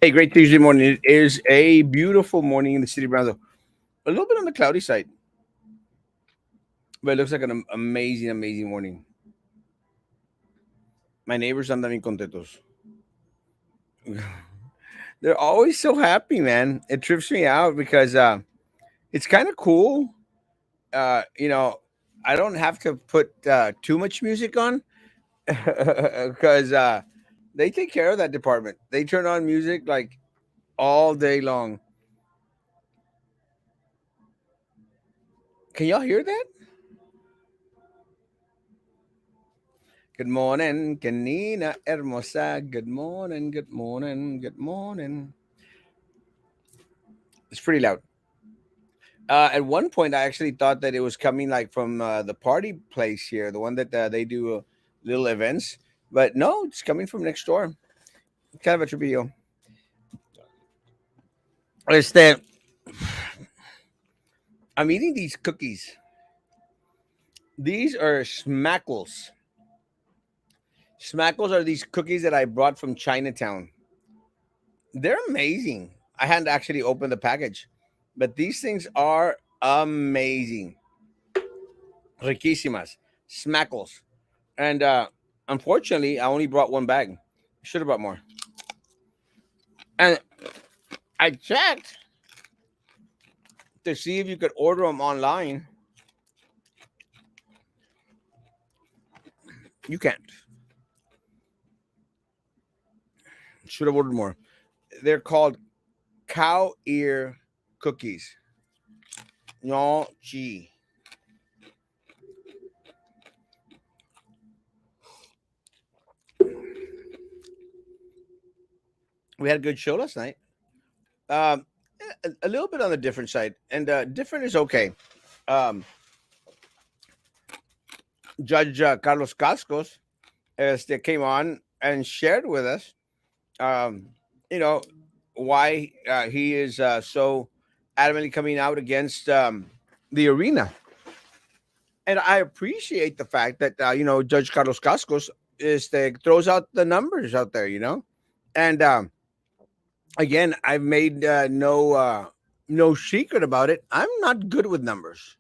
Hey, great Tuesday morning. It is a beautiful morning in the city of Brownsville. A little bit on the cloudy side, but it looks like an amazing, amazing morning. My neighbors andan bien contentos. They're always so happy, man. It trips me out because it's kind of cool. You know, I don't have to put too much music on because they take care of that department. They turn on music like all day long. Can y'all hear that? Good morning, Canina Hermosa. Good morning, good morning, good morning. It's pretty loud. At one point, I actually thought that it was coming like from the party place here, the one that they do little events. But no, it's coming from next door. Kind of a tripillo. Este, I'm eating these cookies. These are smackles. Smackles are these cookies that I brought from Chinatown. They're amazing. I hadn't actually opened the package, but these things are amazing. Riquísimas. Smackles. And unfortunately, I only brought one bag. Should have brought more. And I checked to see if you could order them online. You can't. Should have ordered more. They're called cow ear cookies. No, gee. We had a good show last night. Um, a little bit on the different side, and different is okay. Um, Judge Carlos Cascos came on and shared with us, um, you know, why he is so adamantly coming out against the arena. And I appreciate the fact that, Judge Carlos Cascos throws out the numbers out there, And again, I've made no secret about it. I'm not good with numbers.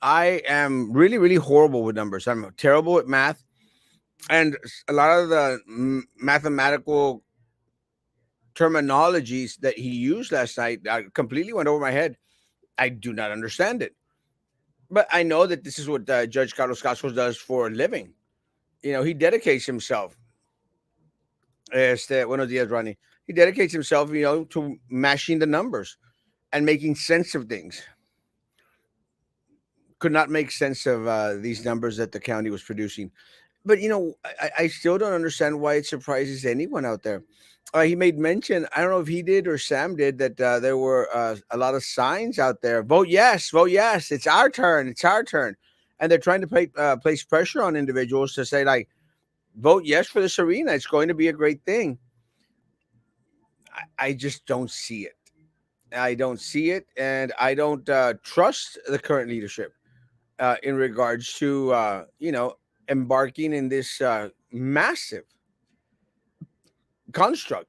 I am really, really horrible with numbers. I'm terrible at math. And a lot of the mathematical terminologies that he used last night completely went over my head. I do not understand it, but I know that this is what Judge Carlos Castro does for a living. He dedicates himself. Buenos dias, Ronnie. He dedicates himself, to mashing the numbers and making sense of things. Could not make sense of these numbers that the county was producing. But I still don't understand why it surprises anyone out there. He made mention. I don't know if he did or Sam did that. There were a lot of signs out there. Vote yes, vote yes. It's our turn. It's our turn, and they're trying to place pressure on individuals to say like, vote yes for this arena. It's going to be a great thing. I just don't see it. I don't see it, and I don't trust the current leadership in regards to embarking in this massive construct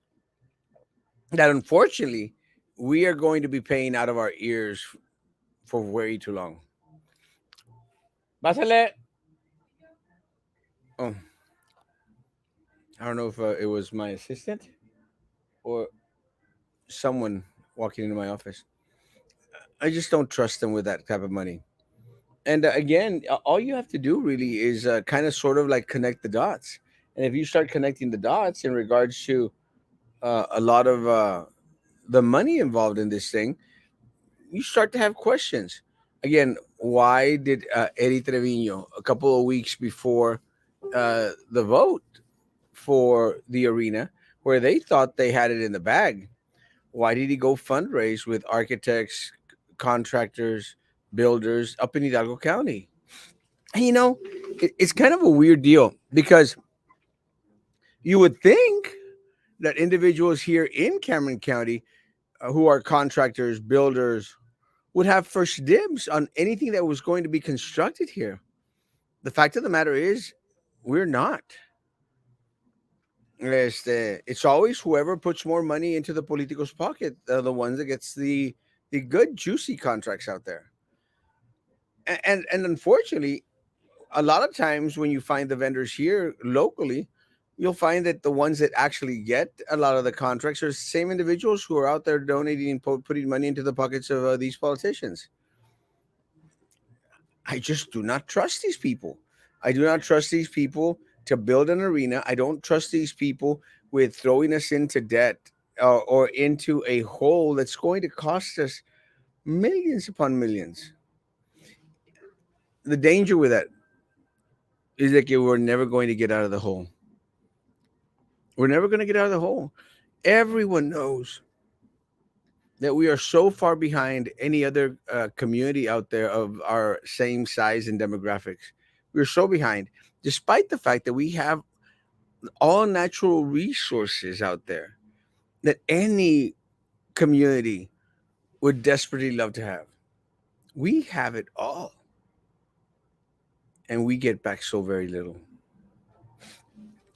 that unfortunately we are going to be paying out of our ears for way too long. Pásale. Oh, I don't know if it was my assistant or someone walking into my office. I just don't trust them with that type of money. And again, all you have to do really is kind of sort of like connect the dots. And if you start connecting the dots in regards to a lot of the money involved in this thing, you start to have questions. Again, why did Eddie Trevino, a couple of weeks before the vote for the arena, where they thought they had it in the bag, why did he go fundraise with architects, contractors, builders up in Hidalgo County? And, it's kind of a weird deal because you would think that individuals here in Cameron County who are contractors, builders, would have first dibs on anything that was going to be constructed here. The fact of the matter is, we're not. It's always whoever puts more money into the politicos' pocket, the ones that gets the good juicy contracts out there. And unfortunately, a lot of times when you find the vendors here locally, you'll find that the ones that actually get a lot of the contracts are the same individuals who are out there donating and putting money into the pockets of these politicians. I just do not trust these people. I do not trust these people to build an arena. I don't trust these people with throwing us into debt or into a hole that's going to cost us millions upon millions. The danger with that is that we're never going to get out of the hole. We're never going to get out of the hole. Everyone knows that we are so far behind any other community out there of our same size and demographics. We're so behind, despite the fact that we have all natural resources out there that any community would desperately love to have. We have it all, and we get back so very little.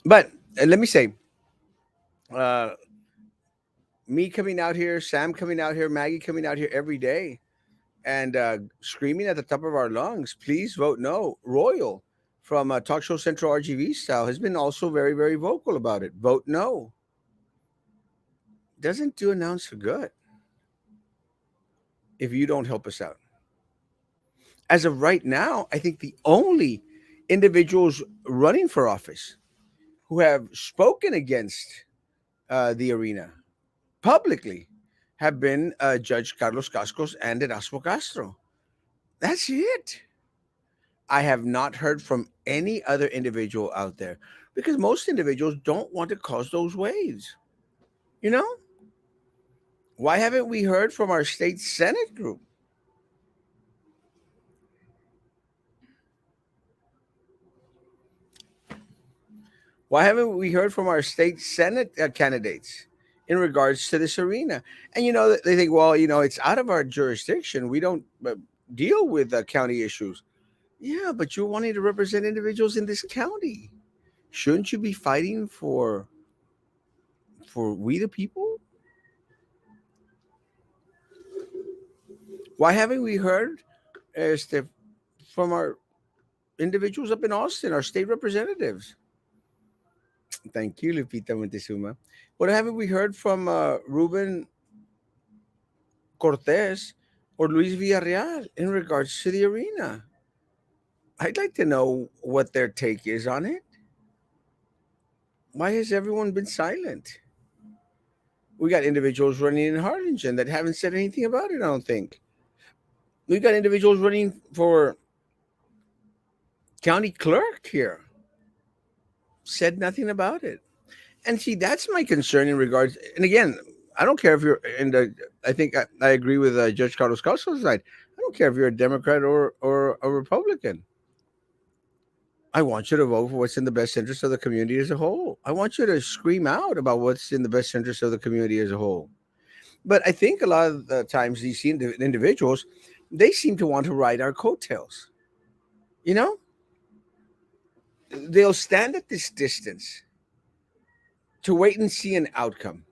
But let me say, uh, me coming out here, Sam coming out here, Maggie coming out here every day, and screaming at the top of our lungs, please vote no. Royal from Talk Show Central RGV style has been also very, very vocal about it. Vote no. Doesn't do an ounce of good if you don't help us out. As of right now, I think the only individuals running for office who have spoken against the arena publicly have been Judge Carlos Cascos and Erasmo Castro. That's it. I have not heard from any other individual out there because most individuals don't want to cause those waves. You know, why haven't we heard from our state Senate group? Why haven't we heard from our state Senate candidates in regards to this arena? And, they think, well, it's out of our jurisdiction. We don't deal with county issues. Yeah, but you're wanting to represent individuals in this county. Shouldn't you be fighting for we the people? Why haven't we heard Steph, from our individuals up in Austin, our state representatives? Thank you, Lupita Montezuma. What haven't we heard from Ruben Cortez or Luis Villarreal in regards to the arena? I'd like to know what their take is on it. Why has everyone been silent? We got individuals running in Harlingen that haven't said anything about it, I don't think. We got individuals running for county clerk here, said nothing about it. And see, that's my concern in regards. And again, I don't care if you're in the. I think I agree with Judge Carlos Caso's side. I don't care if you're a Democrat or a Republican. I want you to vote for what's in the best interest of the community as a whole. I want you to scream out about what's in the best interest of the community as a whole. But I think a lot of the times these individuals, they seem to want to ride our coattails. You know, they'll stand at this distance to wait and see an outcome.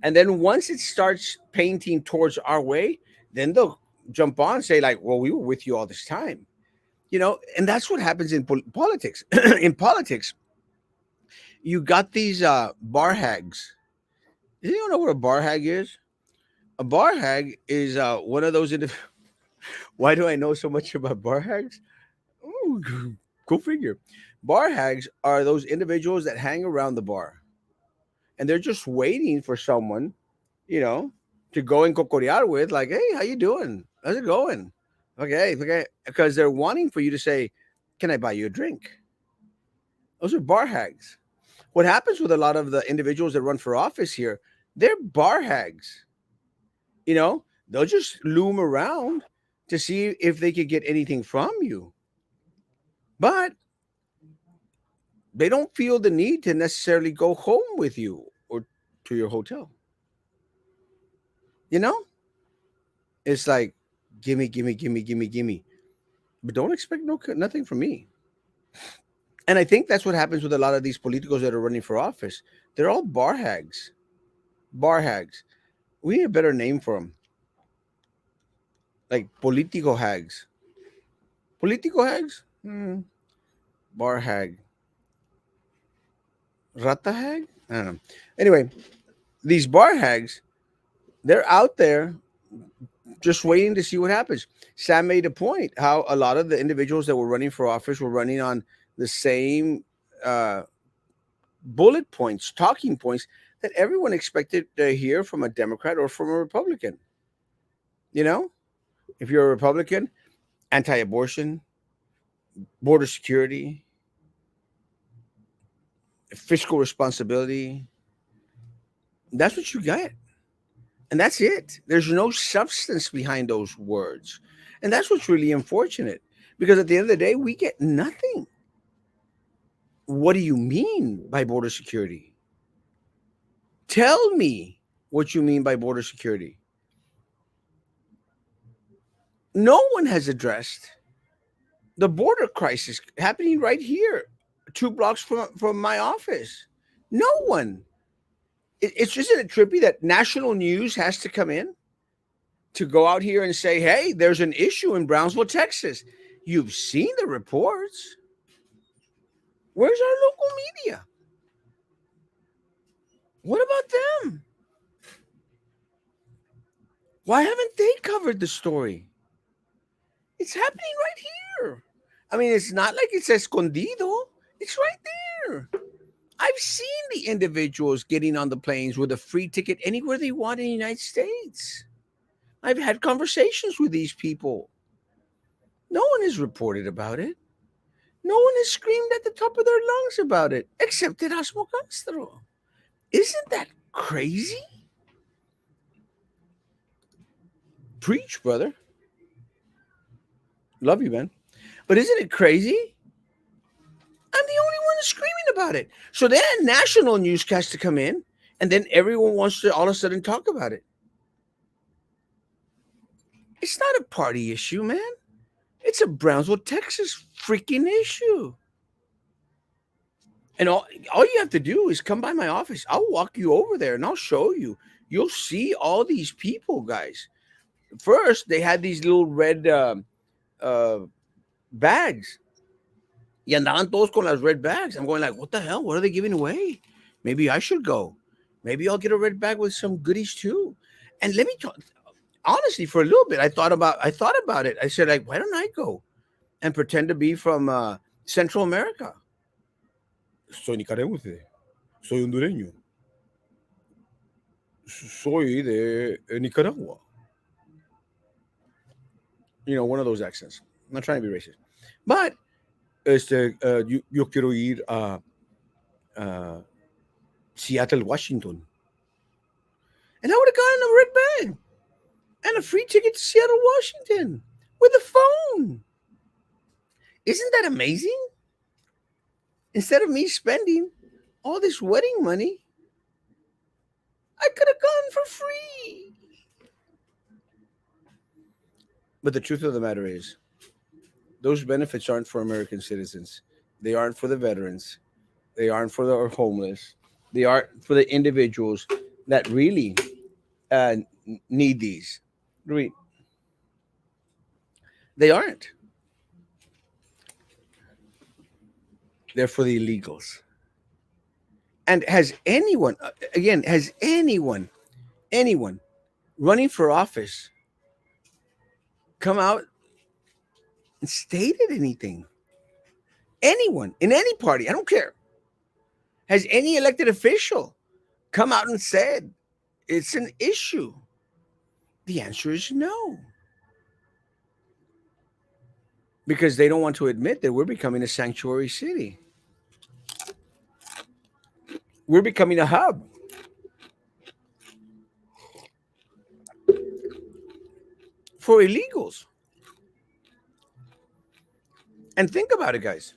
And then once it starts painting towards our way, then they'll jump on and say, like, well, we were with you all this time. And that's what happens in politics. In politics, you got these bar hags. Does anyone know what a bar hag is? A bar hag is one of those. Why do I know so much about bar hags? Ooh, go figure. Bar hags are those individuals that hang around the bar and they're just waiting for someone, you know, to go and cocorear with, like, hey, how you doing? How's it going? Okay, because they're wanting for you to say, can I buy you a drink? Those are bar hags. What happens with a lot of the individuals that run for office here, they're bar hags. They'll just loom around to see if they could get anything from you. But they don't feel the need to necessarily go home with you or to your hotel. You know? It's like, gimme, gimme, gimme, gimme, gimme. But don't expect nothing from me. And I think that's what happens with a lot of these politicos that are running for office. They're all bar hags. Bar hags. We need a better name for them, like politico hags. Politico hags? Bar hag. Rata hag? I don't know. Anyway, these bar hags, they're out there just waiting to see what happens. Sam made a point how a lot of the individuals that were running for office were running on the same uh, bullet points, talking points that everyone expected to hear from a Democrat or from a Republican. You know, if you're a Republican, anti abortion, border security, fiscal responsibility, that's what you get. And that's it. There's no substance behind those words. And that's what's really unfortunate because at the end of the day, we get nothing. What do you mean by border security? Tell me what you mean by border security. No one has addressed the border crisis happening right here, 2 blocks from my office. No one. It's just isn't it trippy that national news has to come in to go out here and say, hey, there's an issue in Brownsville, Texas. You've seen the reports. Where's our local media? What about them? Why haven't they covered the story? It's happening right here. I mean, it's not like it's escondido. It's right there. I've seen the individuals getting on the planes with a free ticket anywhere they want in the United States. I've had conversations with these people. No one has reported about it. No one has screamed at the top of their lungs about it, except Erasmo Castro. Isn't that crazy? Preach, brother. Love you, man. But isn't it crazy? I'm the only one screaming about it. So then national newscasts to come in, and then everyone wants to all of a sudden talk about it. It's not a party issue, man. It's a Brownsville, Texas freaking issue. And all you have to do is come by my office. I'll walk you over there and I'll show you. You'll see all these people, guys. First, they had these little red bags. Y andaban todos con las red bags. I'm going like, what the hell? What are they giving away? Maybe I should go. Maybe I'll get a red bag with some goodies too. And let me talk. Honestly, for a little bit, I thought about it. I said, like, why don't I go and pretend to be from Central America? Soy nicaragüense. Soy hondureño. Soy de Nicaragua. You know, one of those accents. I'm not trying to be racist. But yo quiero ir a Seattle, Washington. And I would have gotten a red bag and a free ticket to Seattle, Washington with a phone. Isn't that amazing? Instead of me spending all this wedding money, I could have gone for free. But the truth of the matter is, those benefits aren't for American citizens. They aren't for the veterans. They aren't for the homeless. They aren't for the individuals that really need these. They aren't. They're for the illegals. And has anyone running for office come out and stated anything? Anyone in any party, I don't care. Has any elected official come out and said it's an issue? The answer is no. Because they don't want to admit that we're becoming a sanctuary city. We're becoming a hub. For illegals. And think about it, guys.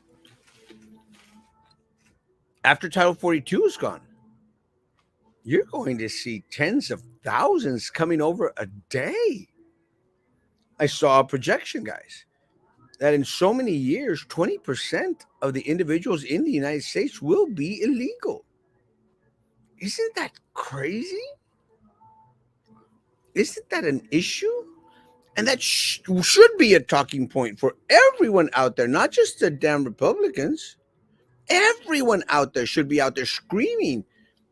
After Title 42 is gone, you're going to see tens of thousands coming over a day. I saw a projection, guys. that in so many years, 20% of the individuals in the United States will be illegal. Isn't that crazy? Isn't that an issue? And that should be a talking point for everyone out there, not just the damn Republicans. Everyone out there should be out there screaming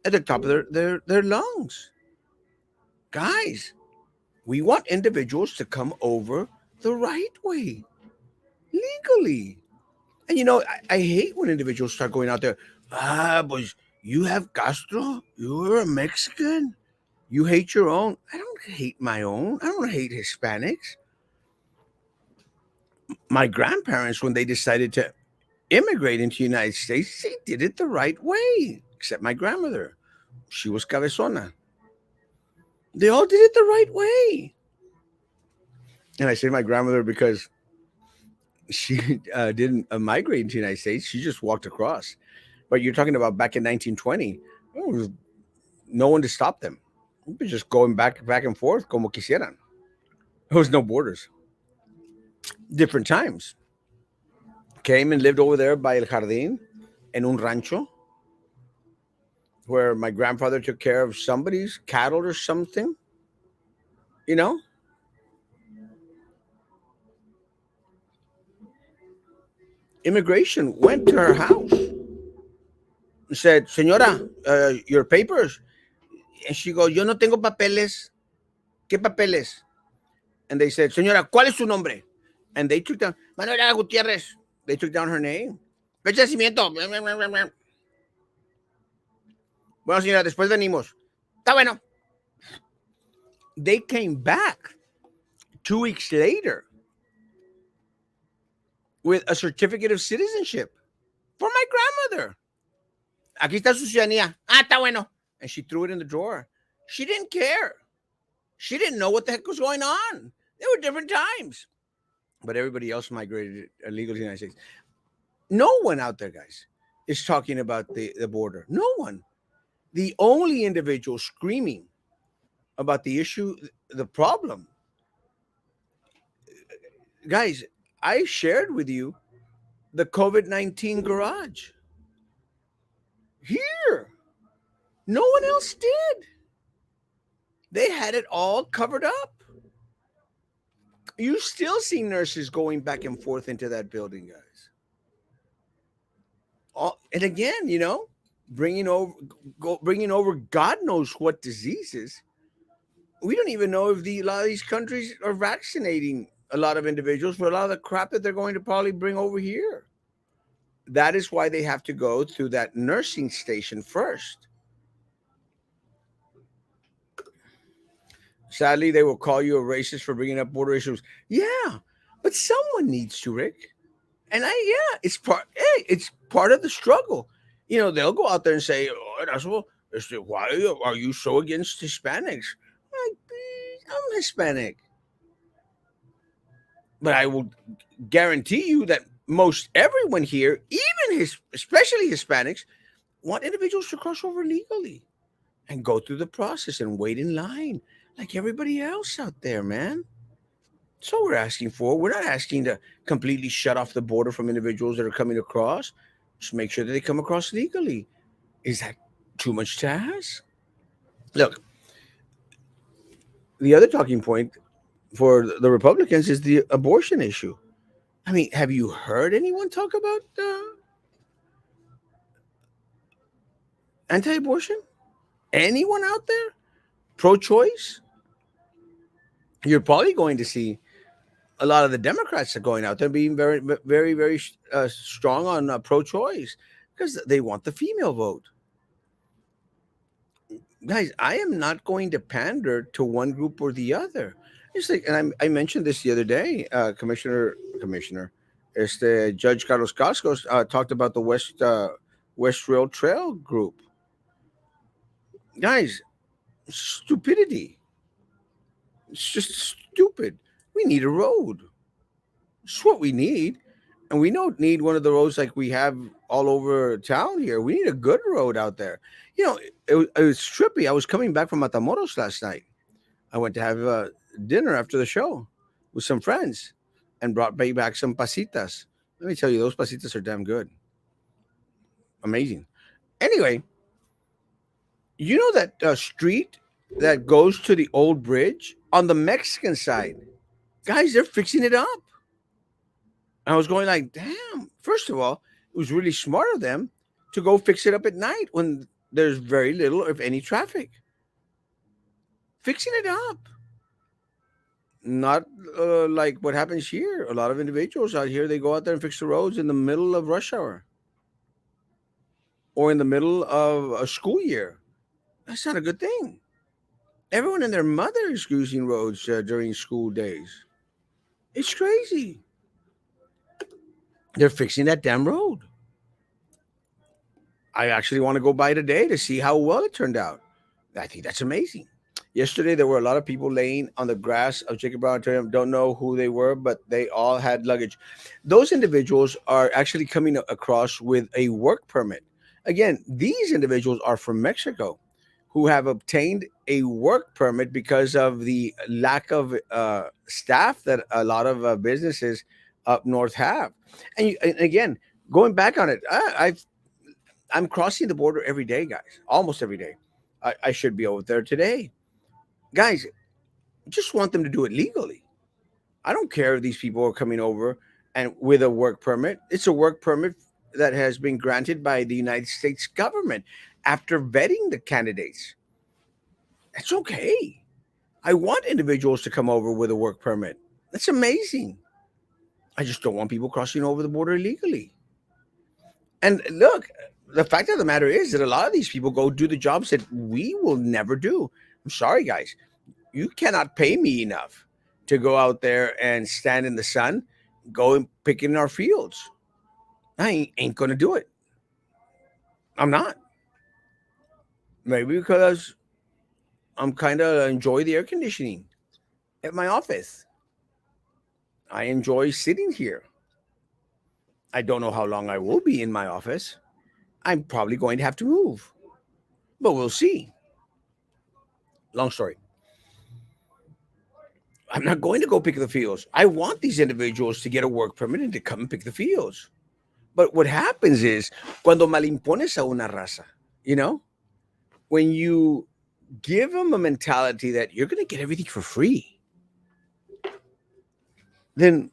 at the top of their lungs. Guys, we want individuals to come over the right way, legally. And I hate when individuals start going out there, but you have Castro, you're a Mexican, you hate your own. I don't hate my own. I don't hate Hispanics. My grandparents, when they decided to immigrate into the United States, they did it the right way, except my grandmother. She was cabezona. They all did it the right way. And I say my grandmother because she didn't migrate into the United States. She just walked across. But you're talking about back in 1920, there was no one to stop them. They were just going back and forth como quisieran. There was no borders. Different times. Came and lived over there by El Jardín en un rancho where my grandfather took care of somebody's cattle or something. You know, immigration went to her house and said, Señora, your papers. And she goes, Yo no tengo papeles. ¿Qué papeles? And they said, Señora, ¿cuál es su nombre? And they took down, Manuela Gutierrez. They took down her name. Fecha de nacimiento. Bueno, señora, después venimos. Está bueno. They came back 2 weeks later with a certificate of citizenship for my grandmother. Aquí está su ciudadanía. Ah, está bueno. And she threw it in the drawer. She didn't care. She didn't know what the heck was going on. There were different times. But everybody else migrated illegally to the United States. No one out there, guys, is talking about the border. No one. The only individual screaming about the issue, the problem. Guys, I shared with you the COVID-19 garage. Here. No one else did. They had it all covered up. You still see nurses going back and forth into that building, guys. And again, bringing over God knows what diseases. We don't even know if a lot of these countries are vaccinating a lot of individuals for a lot of the crap that they're going to probably bring over here. That is why they have to go through that nursing station first. Sadly, they will call you a racist for bringing up border issues. Yeah, but someone needs to, Rick. And it's part of the struggle. They'll go out there and say, "Oh, Erasmo, why are you so against Hispanics?" I'm Hispanic, but I will guarantee you that most everyone here, especially Hispanics, want individuals to cross over legally and go through the process and wait in line like everybody else out there, man. That's all we're asking for. We're not asking to completely shut off the border from individuals that are coming across. Just make sure that they come across legally. Is that too much to ask? Look, the other talking point for the Republicans is the abortion issue. I mean, have you heard anyone talk about anti-abortion? Anyone out there? Pro-choice? You're probably going to see a lot of the Democrats are going out there being very, very, very strong on pro-choice because they want the female vote. Guys, I am not going to pander to one group or the other. It's like, and I mentioned this the other day. Commissioner, Judge Carlos Cascos talked about the West Rail Trail group. Guys, stupidity. It's just stupid. We need a road. It's what we need. And we don't need one of the roads like we have all over town here. We need a good road out there. It was trippy. I was coming back from Matamoros last night. I went to have dinner after the show with some friends. and brought me back some pasitas. Let me tell you, those pasitas are damn good. Amazing. Anyway, you know that street that goes to the old bridge on the Mexican side? Guys, they're fixing it up. I was going like, damn. First of all, it was really smart of them to go fix it up at night when there's very little, if any, traffic. Fixing it up. Not like what happens here. A lot of individuals out here, they go out there and fix the roads in the middle of rush hour or in the middle of a school year. That's not a good thing. Everyone and their mother is using roads during school days. It's crazy. They're fixing that damn road. I actually want to go by today to see how well it turned out. I think that's amazing. Yesterday, there were a lot of people laying on the grass of Jacob Brown Auditorium. Don't know who they were, but they all had luggage. Those individuals are actually coming across with a work permit. Again, these individuals are from Mexico who have obtained a work permit because of the lack of staff that a lot of businesses up north have. And again, going back on it, I'm crossing the border every day, guys, almost every day. I should be over there today. Guys, just want them to do it legally. I don't care if these people are coming over and with a work permit. It's a work permit that has been granted by the United States government after vetting the candidates. That's okay. I want individuals to come over with a work permit. That's amazing. I just don't want people crossing over the border illegally. And look, the fact of the matter is that a lot of these people go do the jobs that we will never do. I'm sorry, guys. You cannot pay me enough to go out there and stand in the sun, go and pick in our fields. I ain't going to do it. I'm not. Maybe because I'm kind of enjoy the air conditioning at my office. I enjoy sitting here. I don't know how long I will be in my office. I'm probably going to have to move, but we'll see. Long story. I'm not going to go pick the fields. I want these individuals to get a work permit and to come and pick the fields. But what happens is cuando malimpones a una raza, you know, when you give them a mentality that you're going to get everything for free, then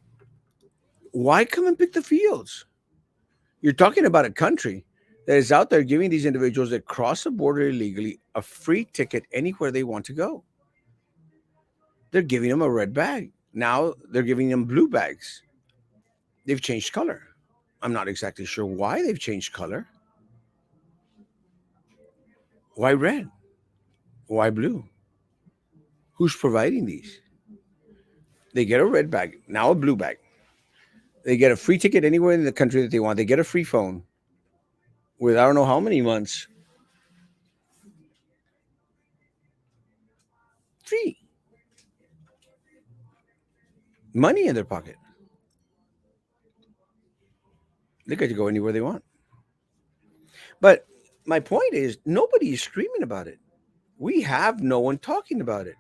why come and pick the fields? You're talking about a country that is out there giving these individuals that cross the border illegally a free ticket anywhere they want to go. They're giving them a red bag. Now they're giving them blue bags. They've changed color. I'm not exactly sure why they've changed color. Why red? Why blue? Who's providing these? They get a red bag, now a blue bag. They get a free ticket anywhere in the country that they want. They get a free phone with I don't know how many months free. Money in their pocket. They get to go anywhere they want. But my point is, nobody is screaming about it. We have no one talking about it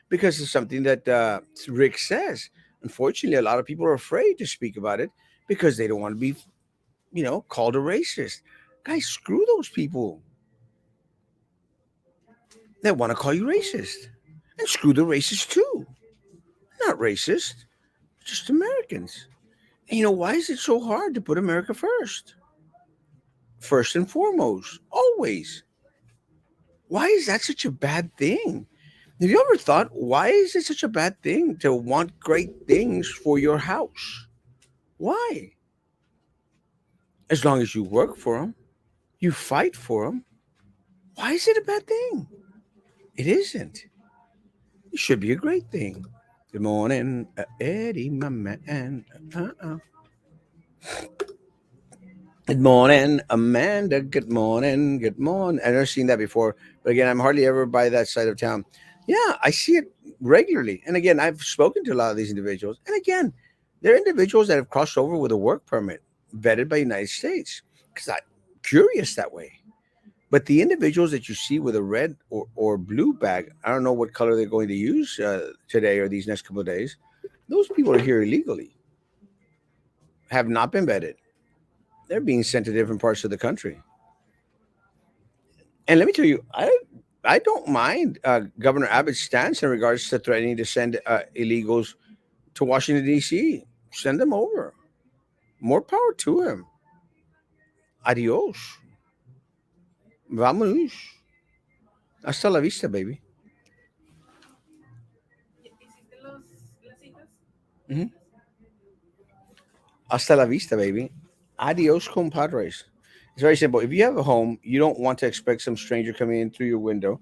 because it's something that Rick says. Unfortunately, a lot of people are afraid to speak about it because they don't want to be, called a racist. Guys, screw those people that want to call you racist. And screw the racists too. Not racist, just Americans. And why is it so hard to put America first? First and foremost, always. Why is that such a bad thing? Have you ever thought, why is it such a bad thing to want great things for your house? Why? As long as you work for them, you fight for them. Why is it a bad thing? It isn't. It should be a great thing. Good morning, Eddie, my man. Good morning, Amanda. Good morning. Good morning. I've never seen that before, but again, I'm hardly ever by that side of town. Yeah, I see it regularly. And again, I've spoken to a lot of these individuals. And again, they're individuals that have crossed over with a work permit vetted by the United States because I'm curious that way. But the individuals that you see with a red or blue bag, I don't know what color they're going to use today or these next couple of days. Those people are here illegally. have not been vetted. They're being sent to different parts of the country. And let me tell you, I don't mind Governor Abbott's stance in regards to threatening to send illegals to Washington D.C. Send them over. More power to him. Adios. Vamos. Hasta la vista, baby. Mhm. Hasta la vista, baby. Adios, compadres. It's very simple. If you have a home, you don't want to expect some stranger coming in through your window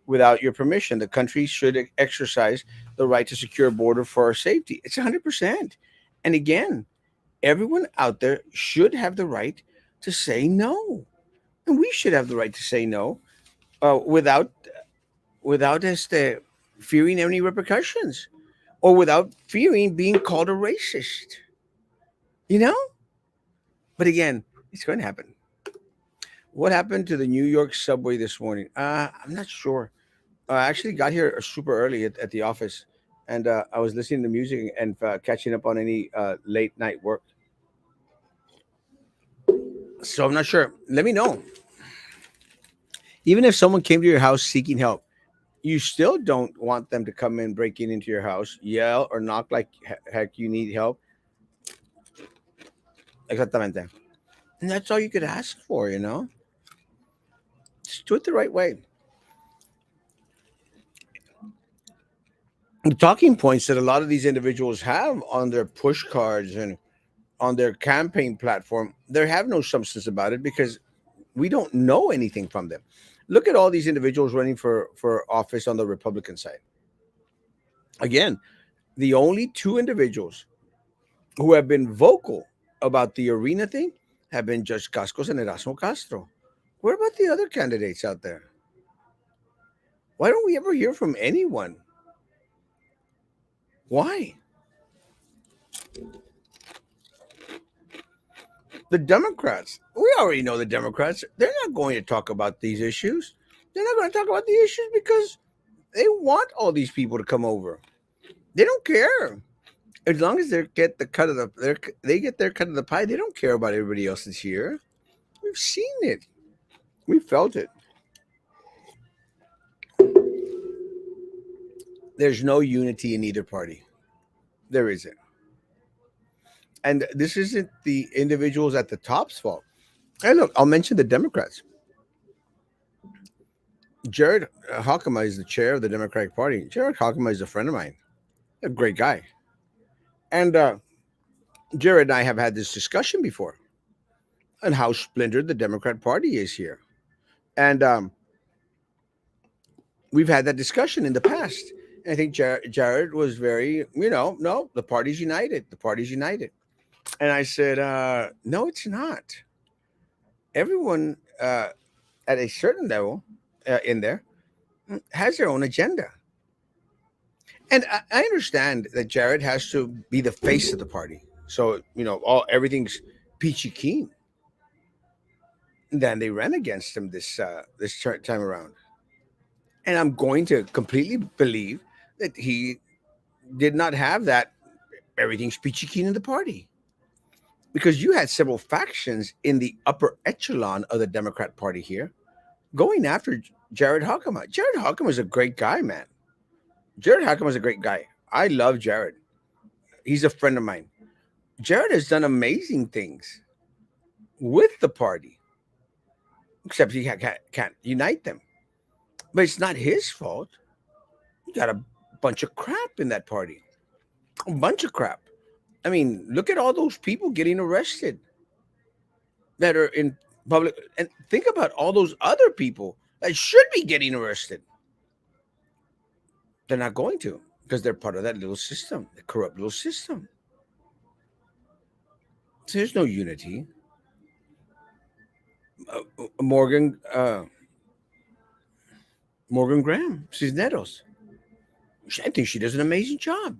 without your permission. The country should exercise the right to secure a border for our safety. It's 100%. And again, everyone out there should have the right to say no. And we should have the right to say no without fearing any repercussions or without fearing being called a racist. You know? But again, it's going to happen. What happened to the New York subway this morning? I'm not sure. I actually got here super early at the office, and I was listening to music and catching up on any late night work. So I'm not sure. Let me know. Even if someone came to your house seeking help, you still don't want them to come in breaking into your house, yell or knock like heck you need help. Exactamente. And that's all you could ask for, you know? Just do it the right way. The talking points that a lot of these individuals have on their push cards and on their campaign platform, they have no substance about it because we don't know anything from them. Look at all these individuals running for office on the Republican side. Again, the only two individuals who have been vocal about the arena thing have been Judge Cascos and Erasmo Castro. What about the other candidates out there? Why don't we ever hear from anyone? Why? The Democrats. We already know the Democrats. They're not going to talk about these issues. They're not going to talk about the issues because they want all these people to come over. They don't care. As long as they get the cut of they get their cut of the pie. They don't care about everybody else this year. We've seen it. We felt it. There's no unity in either party. There isn't. And this isn't the individuals at the top's fault. And look, I'll mention the Democrats. Jared Hockema is the chair of the Democratic Party. Jared Hockema is a friend of mine, a great guy. And Jared and I have had this discussion before on how splintered the Democrat Party is here. And we've had that discussion in the past. And I think Jared was very, no, the party's united. The party's united. And I said, no, it's not. Everyone at a certain level in there has their own agenda. And I understand that Jared has to be the face of the party. So, everything's peachy keen. Then they ran against him this time around. And I'm going to completely believe that he did not have that everything's peachy keen in the party. Because you had several factions in the upper echelon of the Democrat Party here going after Jared Hockema. Jared Hockema is a great guy, man. Jared Hockema is a great guy. I love Jared. He's a friend of mine. Jared has done amazing things with the party, except he can't unite them. But it's not his fault. You got a bunch of crap in that party. A bunch of crap. I mean, look at all those people getting arrested that are in public. And think about all those other people that should be getting arrested. They're not going to because they're part of that little system, the corrupt little system. So there's no unity. Morgan Graham, Cisneros. I think she does an amazing job.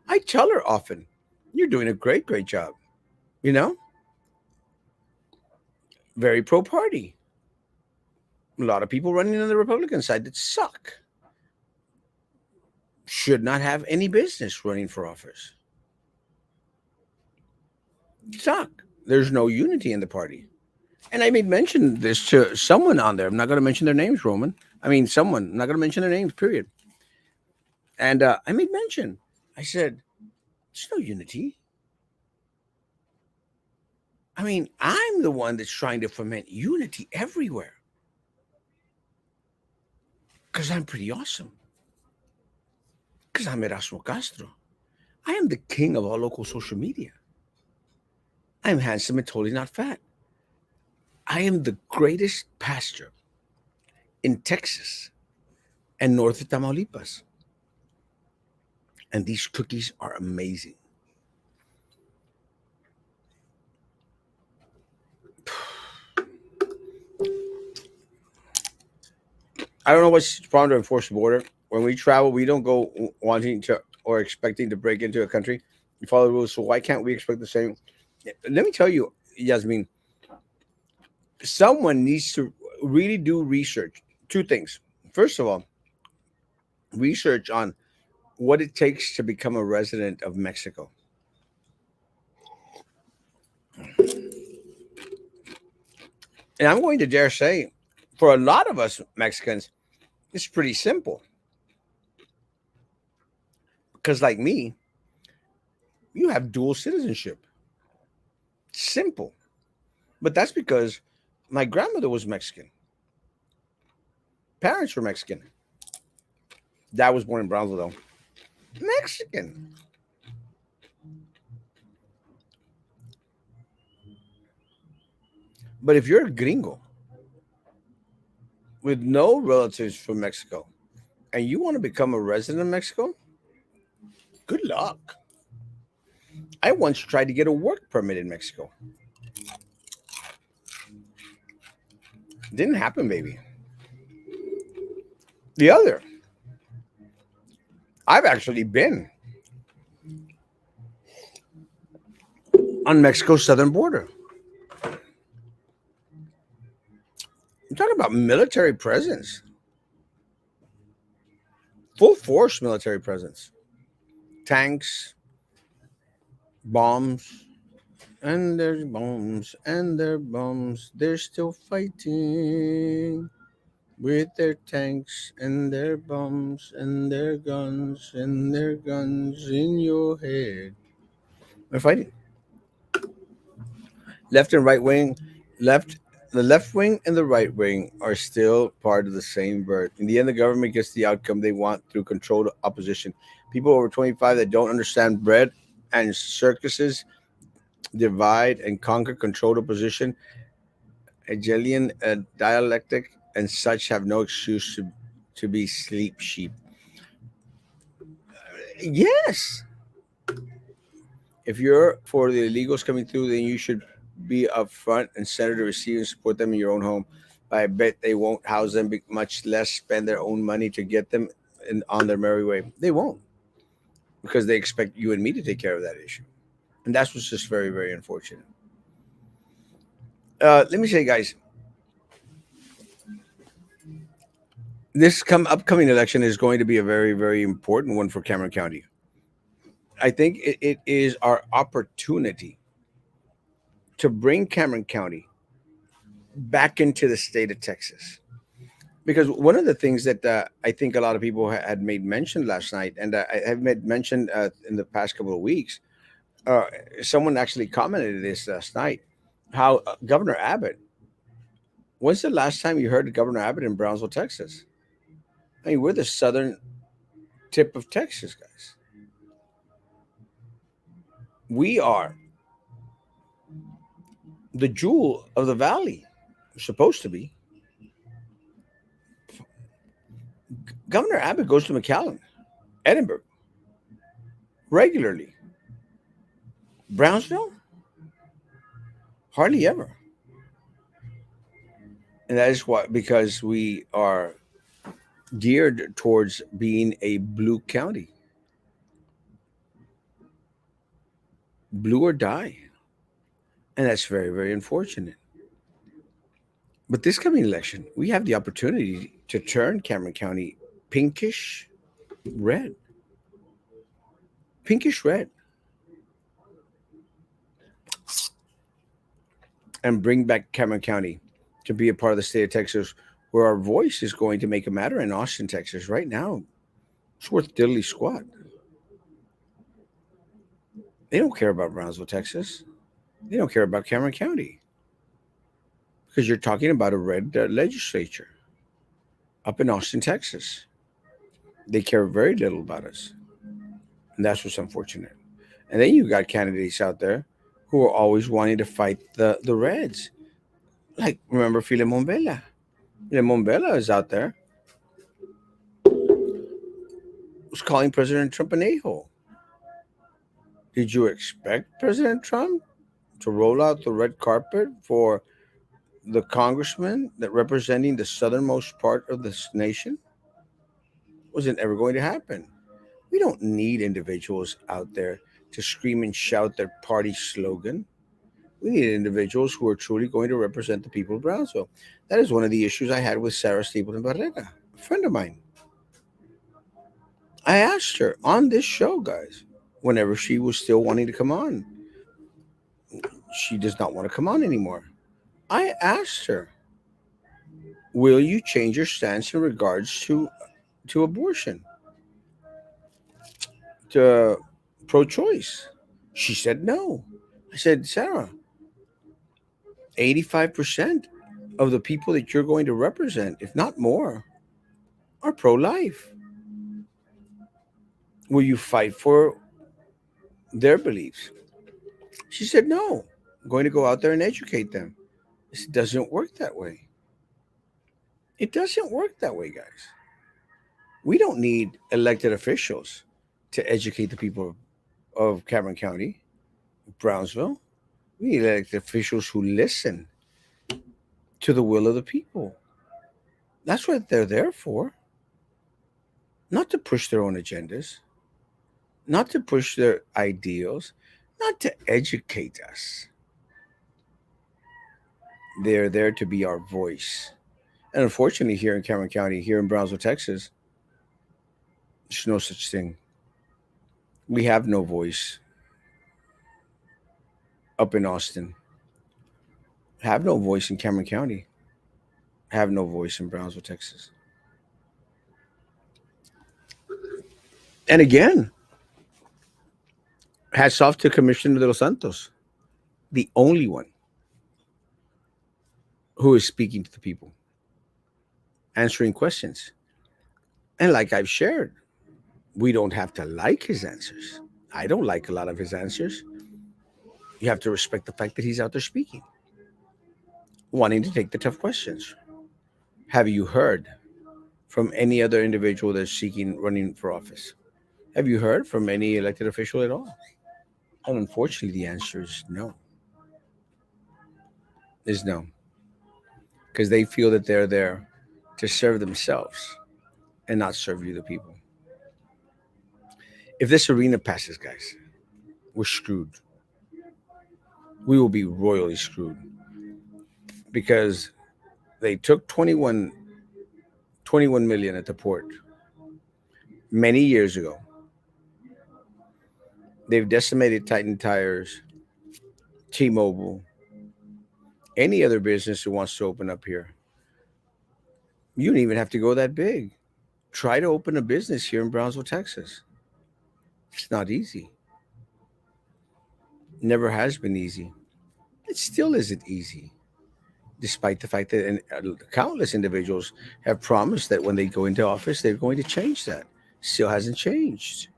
I tell her often, you're doing a great, great job. You know, very pro party. A lot of people running on the Republican side that suck. Should not have any business running for office. suck. There's no unity in the party. And I made mention this to someone on there. I'm not going to mention their names, Roman. I mean, someone. I'm not going to mention their names, period. And I made mention. I said, there's no unity. I mean, I'm the one that's trying to foment unity everywhere because I'm pretty awesome. Because I'm Erasmo Castro. I am the king of all local social media. I am handsome and totally not fat. I am the greatest pastor in Texas and north of Tamaulipas. And these cookies are amazing. I don't know what's the problem to enforce the border. When we travel, we don't go wanting to or expecting to break into a country. We follow the rules. So why can't we expect the same? Let me tell you, Yasmin, someone needs to really do research. Two things. First of all, research on what it takes to become a resident of Mexico. And I'm going to dare say, for a lot of us Mexicans, it's pretty simple. Because, like me, you have dual citizenship. Simple. But that's because my grandmother was Mexican, parents were Mexican. Dad was born in Brownsville, though. Mexican. But if you're a gringo with no relatives from Mexico and you want to become a resident of Mexico, good luck. I once tried to get a work permit in Mexico. Didn't happen, baby. The other, I've actually been on Mexico's southern border. I'm talking about military presence, full force military presence, tanks, bombs, and there's bombs, and their bombs. They're still fighting with their tanks and their bombs and their guns in your head. They're fighting. Left and right wing, left the left wing and the right wing are still part of the same bird. In the end, the government gets the outcome they want through controlled opposition. People over 25 that don't understand bread and circuses divide and conquer controlled opposition, Hegelian dialectic, and such have no excuse to be sleep sheep. Yes, if you're for the illegals coming through, then you should be up front and center to receive and support them in your own home. But I bet they won't house them, much less spend their own money to get them on their merry way. They won't because they expect you and me to take care of that issue. And that's what's just very, very unfortunate. Let me say, guys, this upcoming election is going to be a very, very important one for Cameron County. I think it is our opportunity to bring Cameron County back into the state of Texas. Because one of the things that I think a lot of people had made mention last night, and I have made mention in the past couple of weeks, uh, someone actually commented this last night, how Governor Abbott, when's the last time you heard of Governor Abbott in Brownsville, Texas? I mean, we're the southern tip of Texas, guys. We are the jewel of the valley, we're supposed to be. Governor Abbott goes to McAllen, Edinburgh, regularly. Brownsville, hardly ever. And that is why, because we are geared towards being a blue county, blue or die. And that's very, very unfortunate. But this coming election, we have the opportunity to turn Cameron County pinkish red. Pinkish red. and bring back Cameron County to be a part of the state of Texas where our voice is going to make a matter in Austin, Texas. Right now, it's worth diddly squat. They don't care about Brownsville, Texas. They don't care about Cameron County because you're talking about a red legislature up in Austin, Texas. They care very little about us. And that's what's unfortunate. And then you got candidates out there who are always wanting to fight the Reds. Like, remember Filemon Vela? Filemon Vela is out there was calling President Trump an a-hole. Did you expect President Trump to roll out the red carpet for the congressman that representing the southernmost part of this nation? Wasn't ever going to happen. We don't need individuals out there to scream and shout their party slogan. We need individuals who are truly going to represent the people of Brownsville. That is one of the issues I had with Sarah Stapleton Barrera, a friend of mine. I asked her on this show, guys, whenever she was still wanting to come on. She does not want to come on anymore. I asked her, will you change your stance in regards to abortion, to pro-choice? She said no. I said, Sarah, 85% of the people that you're going to represent, if not more, are pro-life. Will you fight for their beliefs? She said, no, I'm going to go out there and educate them. It doesn't work that way. It doesn't work that way, guys. We don't need elected officials to educate the people of Cameron County, Brownsville. We need elected officials who listen to the will of the people. That's what they're there for. Not to push their own agendas, not to push their ideals, not to educate us. They're there to be our voice. And unfortunately, here in Cameron County, here in Brownsville, Texas, there's no such thing. We have no voice up in Austin, have no voice in Cameron County, have no voice in Brownsville, Texas. And again, hats off to Commissioner De Los Santos, the only one who is speaking to the people, answering questions. And like I've shared, we don't have to like his answers. I don't like a lot of his answers. You have to respect the fact that he's out there speaking, wanting to take the tough questions. Have you heard from any other individual that's seeking running for office? Have you heard from any elected official at all? And unfortunately, the answer is no. Is no. Because they feel that they're there to serve themselves and not serve you, the people. If this arena passes, guys, we're screwed. We will be royally screwed because they took 21 million at the port many years ago. They've decimated Titan Tires, T-Mobile, any other business who wants to open up here. You don't even have to go that big. Try to open a business here in Brownsville, Texas. It's not easy. Never has been easy. It still isn't easy, despite the fact that countless individuals have promised that when they go into office, they're going to change that. Still hasn't changed.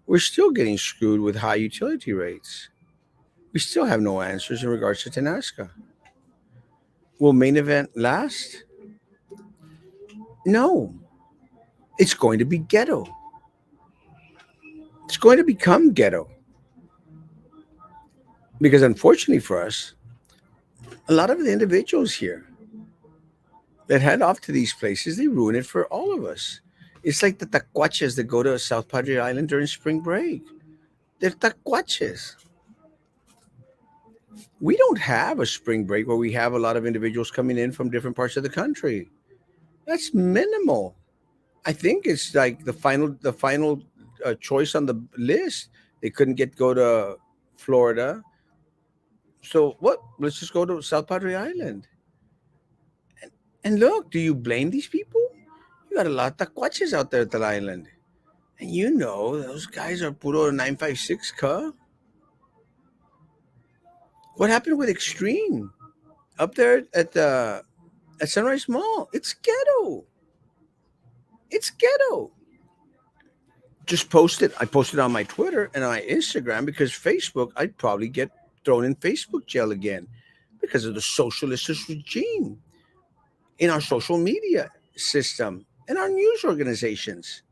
We're still getting screwed with high utility rates. We still have no answers in regards to Tenasca. Will main event last? No. It's going to be ghetto. It's going to become ghetto. Because unfortunately for us, a lot of the individuals here that head off to these places, they ruin it for all of us. It's like the tacuaches that go to South Padre Island during spring break. They're tacuaches. We don't have a spring break where we have a lot of individuals coming in from different parts of the country. That's minimal. I think it's like the final choice on the list. They couldn't go to Florida, So what? Let's just go to South Padre Island. And look, do you blame these people? You got a lot of taquaches out there at the island. And you know, those guys are puro 956 ka. What happened with Extreme? Up there at Sunrise Mall. It's ghetto. It's ghetto. Just posted. I posted on my Twitter and on my Instagram because Facebook, I'd probably get thrown in Facebook jail again because of the socialist regime in our social media system and our news organizations.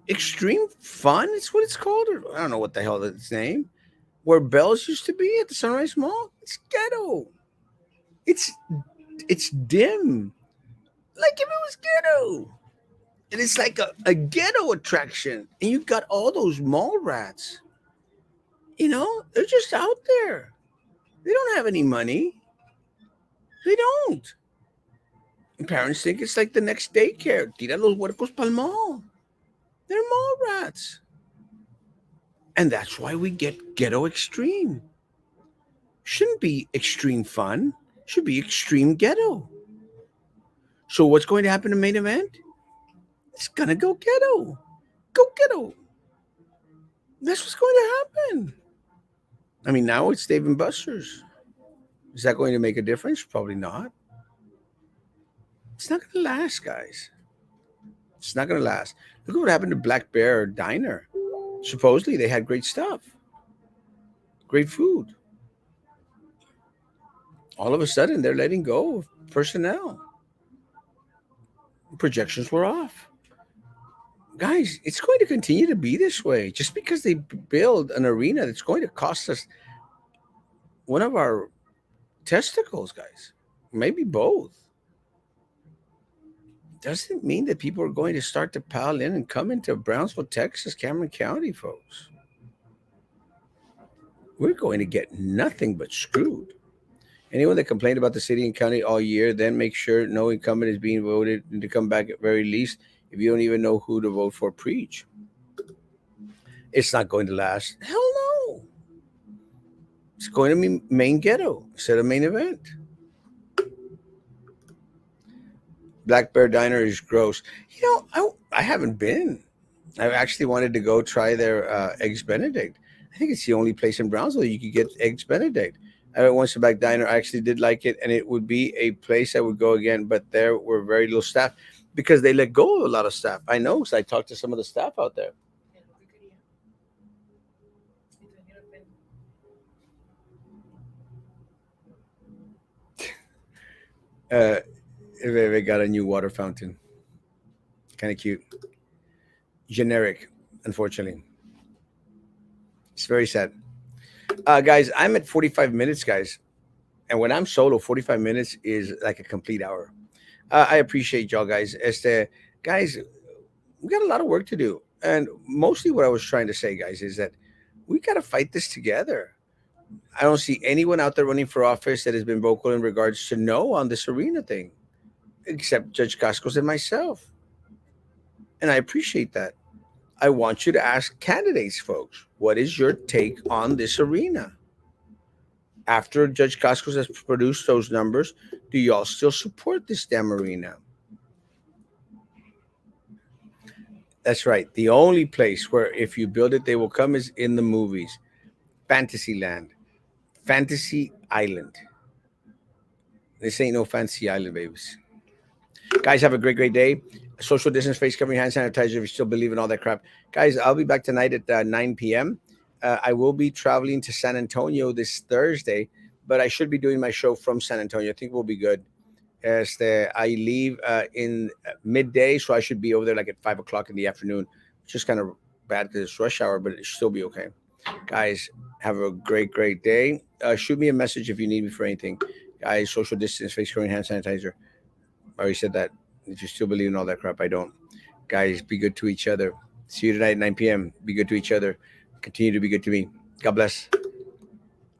Extreme Fun, it's what it's called. Or I don't know what the hell its name. Where Bell's used to be at the Sunrise Mall. It's ghetto. It's it's dim. Like if it was ghetto. And it's like a ghetto attraction. And you got all those mall rats. You know, they're just out there. They don't have any money. They don't. And parents think it's like the next daycare. Tira los huercos pa'l mall. They're mall rats. And that's why we get ghetto extreme. Shouldn't be extreme fun. Should be extreme ghetto. So what's going to happen in main event? It's gonna go ghetto. Go ghetto. That's what's going to happen. I mean, now it's Dave and Buster's. Is that going to make a difference? Probably not. It's not going to last, guys. It's not going to last. Look at what happened to Black Bear Diner. Supposedly they had great stuff, great food. All of a sudden, they're letting go of personnel. Projections were off. Guys, it's going to continue to be this way. Just because they build an arena that's going to cost us one of our testicles, guys, maybe both, doesn't mean that people are going to start to pile in and come into Brownsville, Texas, Cameron County, folks. We're going to get nothing but screwed. Anyone that complained about the city and county all year, then make sure no incumbent is being voted and to come back at very least. If you don't even know who to vote for, preach. It's not going to last. Hell no. It's going to be main ghetto instead of main event. Black Bear Diner is gross. You know, I haven't been. I actually wanted to go try their Eggs Benedict. I think it's the only place in Brownsville you could get Eggs Benedict. I went once to Black Diner. I actually did like it, and it would be a place I would go again, but there were very little staff because they let go of a lot of staff. I know because I talked to some of the staff out there. Uh, they got a new water fountain. Kind of cute. Generic, unfortunately. It's very sad. Guys, I'm at 45 minutes, guys. And when I'm solo, 45 minutes is like a complete hour. I appreciate y'all, guys. Guys, we got a lot of work to do. And mostly what I was trying to say, guys, is that we got to fight this together. I don't see anyone out there running for office that has been vocal in regards to no on this arena thing, except Judge Cascos and myself. And I appreciate that. I want you to ask candidates, folks, what is your take on this arena? After Judge Cascos has produced those numbers, do y'all still support this damn arena? That's right. The only place where if you build it, they will come is in the movies. Fantasyland. Fantasy Island. This ain't no fancy island, babies. Guys, have a great, great day. Social distance, face covering, hand sanitizer if you still believe in all that crap. Guys, I'll be back tonight at 9 p.m. I will be traveling to San Antonio this Thursday, but I should be doing my show from San Antonio. I think we'll be good. I leave in midday, so I should be over there like at 5 o'clock in the afternoon, which is kind of bad because it's rush hour, but it should still be okay. Guys, have a great, great day. Shoot me a message if you need me for anything. Guys, social distance, face covering, hand sanitizer. I already said that. If you still believe in all that crap, I don't. Guys, be good to each other. See you tonight at 9 p.m. Be good to each other. Continue to be good to me. God bless.